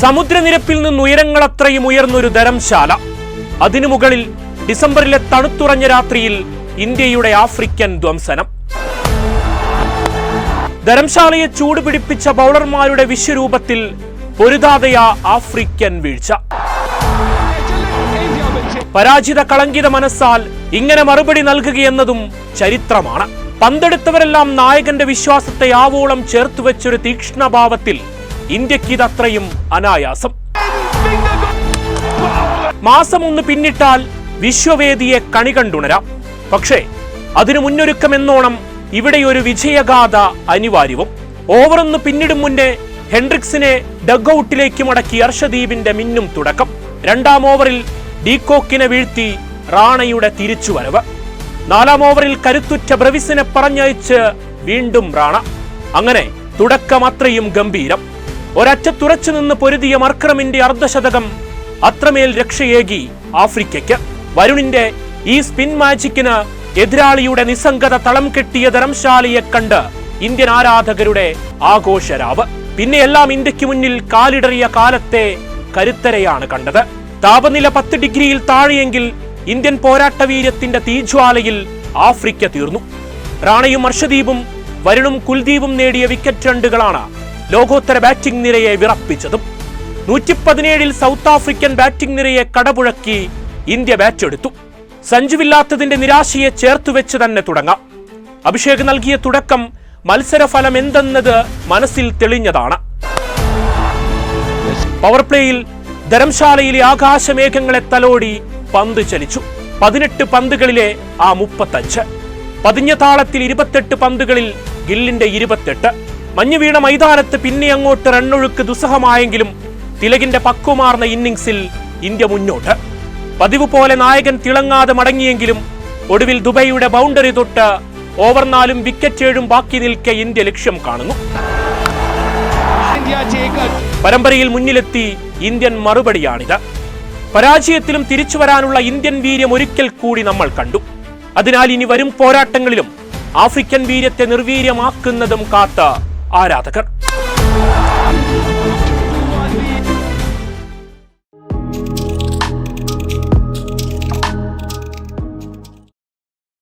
സമുദ്രനിരപ്പിൽ നിന്ന് ഉയരങ്ങളത്രയും ഉയർന്നൊരു ധരംശാല. അതിനു മുകളിൽ ഡിസംബറിലെ തണുത്തുറഞ്ഞ രാത്രിയിൽ ഇന്ത്യയുടെ ആഫ്രിക്കൻ ധ്വംസനം. ധരംശാലയെ ചൂടുപിടിപ്പിച്ച ബൗളർമാരുടെ വിശ്വരൂപത്തിൽ പൊരുതാതെയ ആഫ്രിക്കൻ വീഴ്ച. പരാജിത കളങ്കിത മനസ്സാൽ ഇങ്ങനെ മറുപടി നൽകുകയെന്നതും ചരിത്രമാണ്. പന്തെടുത്തവരെല്ലാം നായകന്റെ വിശ്വാസത്തെ ആവോളം ചേർത്തുവെച്ചൊരു തീക്ഷ്ണഭാവത്തിൽ ഇന്ത്യക്ക് ഇതത്രയും അനായാസം. മാസം ഒന്ന് പിന്നിട്ടാൽ വിശ്വവേദിയെ കണി കണ്ടുണരാം. പക്ഷേ അതിനു മുന്നൊരുക്കമെന്നോണം ഇവിടെ ഒരു വിജയഗാഥ അനിവാര്യവും. ഓവറൊന്ന് പിന്നിടും മുന്നേ ഹെൻഡ്രിക്സിനെ ഡഗ്ഔട്ടിലേക്ക് മടക്കി അർഷദീപിന്റെ മിന്നും തുടക്കം. രണ്ടാം ഓവറിൽ ഡീകോക്കിനെ വീഴ്ത്തി റാണയുടെ തിരിച്ചുവരവ്. നാലാം ഓവറിൽ കരുത്തുറ്റ ബ്രവിസിനെ പറഞ്ഞയച്ച് വീണ്ടും റാണ. അങ്ങനെ തുടക്കം അത്രയും ഗംഭീരം. ഒരറ്റത്തുറച്ചു നിന്ന് പൊരുതിയ മർക്രമിന്റെ അർദ്ധശതകം അത്രമേൽ രക്ഷയേകി ആഫ്രിക്കയ്ക്ക്. വരുണിന്റെ ഈ സ്പിൻ മാജിക്കിന് എതിരാളിയുടെ നിസ്സംഗത തളം കെട്ടിയ ധരംശാലയെ കണ്ട് ഇന്ത്യൻ ആരാധകരുടെ ആഘോഷരാവ്. പിന്നെയെല്ലാം ഇന്ത്യക്ക് മുന്നിൽ കാലിടറിയ കാലത്തെ കരുത്തരെയാണ് കണ്ടത്. താപനില 10 ഡിഗ്രിയിൽ താഴെയെങ്കിൽ ഇന്ത്യൻ പോരാട്ടവീര്യത്തിന്റെ തീജ്വാലയിൽ ആഫ്രിക്ക തീർന്നു. റാണയും അർഷദീപും വരുണും കുൽദീപും നേടിയ വിക്കറ്റ് രണ്ടുകളാണ് ലോകോത്തര ബാറ്റിംഗ് നിരയെ വിറപ്പിച്ചതും. 117 സൗത്ത് ആഫ്രിക്കൻ ബാറ്റിംഗ് നിരയെ കടപുഴക്കി ഇന്ത്യ ബാറ്റെടുത്തു. സഞ്ജുവില്ലാത്തതിന്റെ നിരാശയെ ചേർത്തുവെച്ച് തന്നെ തുടങ്ങാം. അഭിഷേക് നൽകിയ തുടക്കം മത്സരഫലം എന്തെന്നത് മനസ്സിൽ തെളിഞ്ഞതാണ്. പവർ പ്ലേയിൽ ധരംശാലയിലെ ആകാശമേഘങ്ങളെ തലോടി പന്ത് ചലിച്ചു. 18 പന്തുകളിലെ ആ 35. പതിഞ്ഞ താളത്തിൽ 28 പന്തുകളിൽ ഗില്ലിന്റെ 28. മഞ്ഞു വീണ മൈതാനത്ത് പിന്നെ അങ്ങോട്ട് റണ്ണൊഴുക്ക് ദുസ്സഹമായെങ്കിലും തിലകിന്റെ പക്വമാർന്ന ഇന്നിംഗ്സിൽ ഇന്ത്യ മുന്നോട്ട്. പതിവ് പോലെ നായകൻ തിളങ്ങാതെ മടങ്ങിയെങ്കിലും ഒടുവിൽ ദുബൈയുടെ ബൗണ്ടറി തൊട്ട് ഓവർ 4 വിക്കറ്റ് 7 ബാക്കി നിൽക്കെ ഇന്ത്യ ലക്ഷ്യം കാണുന്നു. പരമ്പരയിൽ മുന്നിലെത്തി ഇന്ത്യൻ മറുപടിയാണിത്. പരാജയത്തിലും തിരിച്ചു വരാനുള്ള ഇന്ത്യൻ വീര്യം ഒരിക്കൽ കൂടി നമ്മൾ കണ്ടു. അതിനാൽ ഇനി വരും പോരാട്ടങ്ങളിലും ആഫ്രിക്കൻ വീര്യത്തെ നിർവീര്യമാക്കുന്നതും കാത്ത ആരാധകർ.